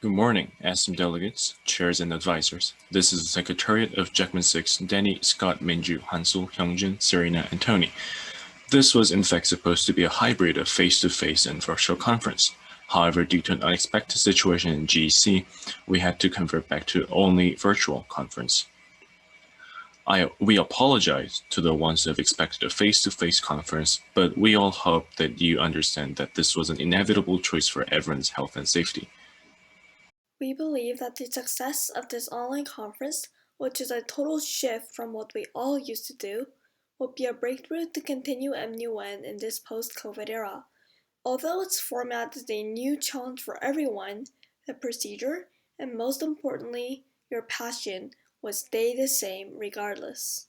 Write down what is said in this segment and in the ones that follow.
Good morning, esteemed delegates, chairs, and advisors. This is the Secretariat of GECMUN6, Danny, Scott, Minju, Hansel, Hyungjin, Serena, and Tony. This was in fact supposed to be a hybrid of face-to-face and virtual conference. However, due to an unexpected situation in GEC, we had to convert back to only virtual conference. We apologize to the ones who have expected a face-to-face conference, but we all hope that you understand that this was an inevitable choice for everyone's health and safety. We believe that the success of this online conference, which is a total shift from what we all used to do, will be a breakthrough to continue MUN in this post-COVID era. Although its format is a new challenge for everyone, the procedure, and most importantly, your passion, will stay the same regardless.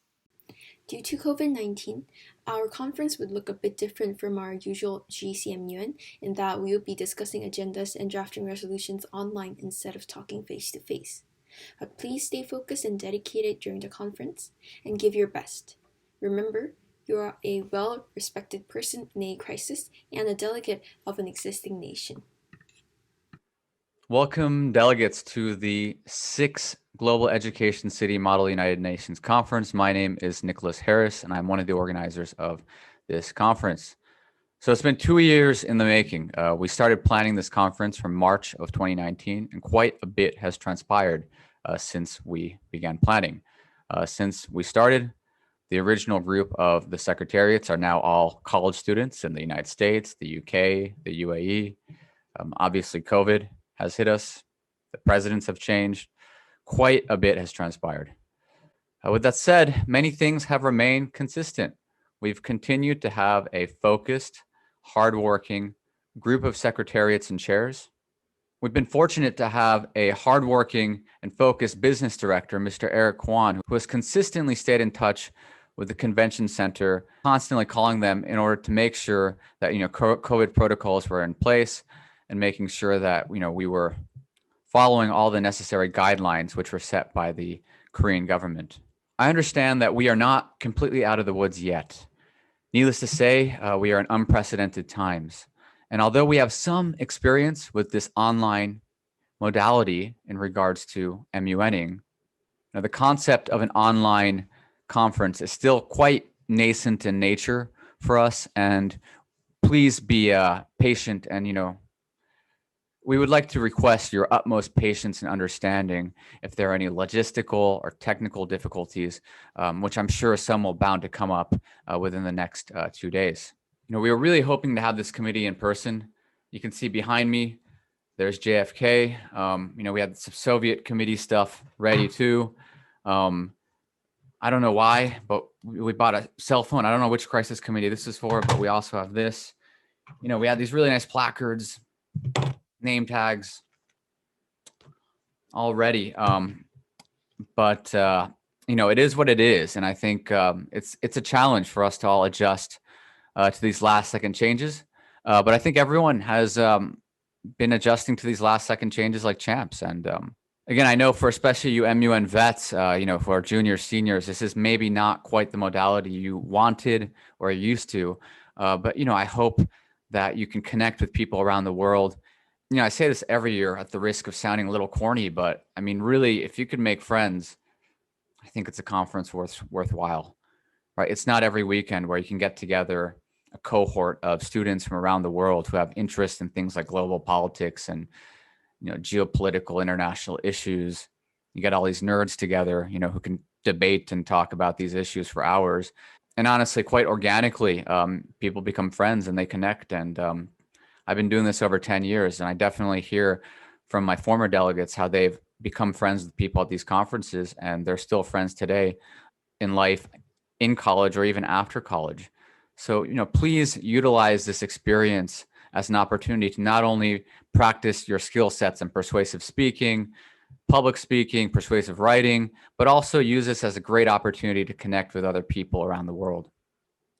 Due to COVID-19, our conference would look a bit different from our usual GECMUN in that we will be discussing agendas and drafting resolutions online instead of talking face-to-face. But please stay focused and dedicated during the conference and give your best. Remember, you are a well-respected person in a crisis and a delegate of an existing nation. Welcome, delegates, to the 6th Global Education City Model United Nations Conference. My name is Nicholas Harris, and I'm one of the organizers of this conference. So it's been 2 years in the making. We started planning this conference from March of 2019, and quite a bit has transpired since we began planning. Since we started, the original group of the secretariats are now all college students in the United States, the UK, the UAE. Obviously, COVID has hit us. The presidents have changed. Quite a bit has transpired. With that said, many things have remained consistent. We've continued to have a focused, hardworking group of secretariats and chairs. We've been fortunate to have a hardworking and focused business director, Mr. Eric Kwan, who has consistently stayed in touch with the convention center, constantly calling them in order to make sure that COVID protocols were in place and making sure that we were following all the necessary guidelines which were set by the Korean government. I understand that we are not completely out of the woods yet. Needless to say, we are in unprecedented times. And although we have some experience with this online modality in regards to MUNing, the concept of an online conference is still quite nascent in nature for us. And please be patient and, we would like to request your utmost patience and understanding if there are any logistical or technical difficulties, which I'm sure some will bound to come up within the next 2 days. We were really hoping to have this committee in person. You can see behind me, there's JFK. We had some Soviet committee stuff ready too. I don't know why, but we bought a cell phone. I don't know which crisis committee this is for, but we also have this. We had these really nice placards, name tags already. But it is what it is. And I think it's a challenge for us to all adjust to these last second changes. But I think everyone has been adjusting to these last second changes like champs. And again, I know for especially you MUN vets, for our juniors, seniors, this is maybe not quite the modality you wanted or used to. But I hope that you can connect with people around the world. I say this every year at the risk of sounding a little corny, but I mean, really, if you could make friends, I think it's a conference worthwhile, right? It's not every weekend where you can get together a cohort of students from around the world who have interest in things like global politics and, geopolitical international issues. You get all these nerds together, who can debate and talk about these issues for hours. And honestly, quite organically, people become friends and they connect. And I've been doing this over 10 years, and I definitely hear from my former delegates how they've become friends with people at these conferences, and they're still friends today in life, in college, or even after college. So, please utilize this experience as an opportunity to not only practice your skill sets in persuasive speaking, public speaking, persuasive writing, but also use this as a great opportunity to connect with other people around the world.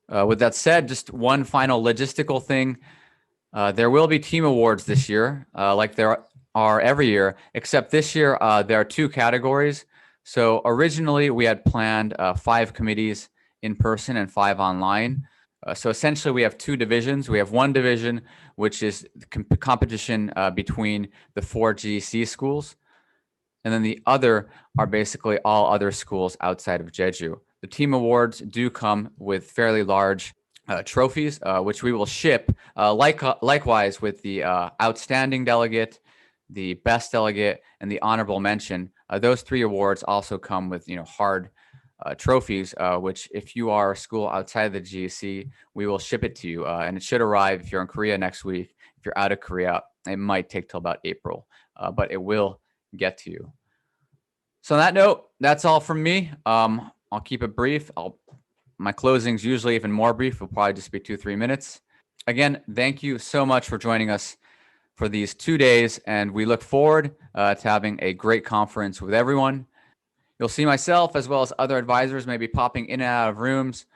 With that said, just one final logistical thing. There will be team awards this year, like there are every year, except this year there are 2 categories. So originally we had planned 5 committees in person and 5 online. So essentially, we have two divisions. We have one division, which is competition between the 4 GEC schools. And then the other are basically all other schools outside of Jeju. The team awards do come with fairly large trophies, which we will ship. Likewise with the outstanding delegate, the best delegate, and the honorable mention. Those 3 awards also come with hard trophies, which if you are a school outside of the GEC, we will ship it to you. And it should arrive if you're in Korea next week. If you're out of Korea, it might take till about April, but it will get to you. So on that note, that's all from me. I'll keep it brief. My closing's usually even more brief. It'll probably just be 2-3 minutes. Again, thank you so much for joining us for these 2 days, and we look forward to having a great conference with everyone. You'll see myself as well as other advisors maybe popping in and out of rooms.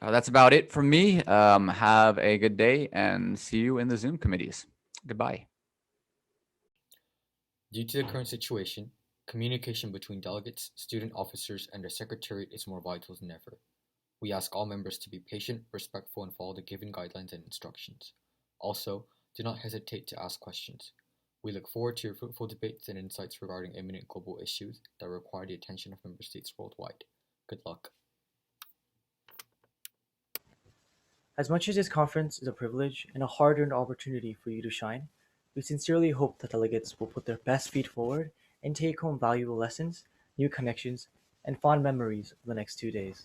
That's about it from me. Have a good day and see you in the Zoom committees. Goodbye. Due to the current situation, communication between delegates, student officers, and their secretariat is more vital than ever. We ask all members to be patient, respectful, and follow the given guidelines and instructions. Also, do not hesitate to ask questions. We look forward to your fruitful debates and insights regarding imminent global issues that require the attention of member states worldwide. Good luck. As much as this conference is a privilege and a hard-earned opportunity for you to shine, we sincerely hope that delegates will put their best feet forward and take home valuable lessons, new connections, and fond memories of the next 2 days.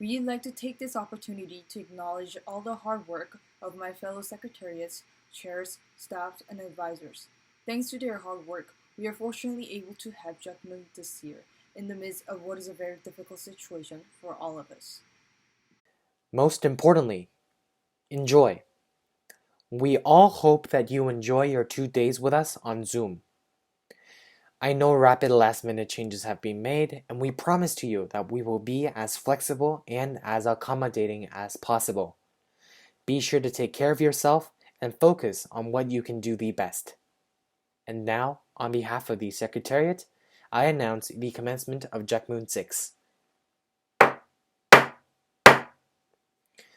We'd like to take this opportunity to acknowledge all the hard work of my fellow secretariats, chairs, staffs, and advisors. Thanks to their hard work, we are fortunately able to have GECMUN this year in the midst of what is a very difficult situation for all of us. Most importantly, enjoy. We all hope that you enjoy your 2 days with us on Zoom. I know rapid last-minute changes have been made, and we promise to you that we will be as flexible and as accommodating as possible. Be sure to take care of yourself and focus on what you can do the best. And now, on behalf of the Secretariat, I announce the commencement of GECMUN6.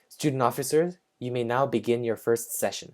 Student officers, you may now begin your first session.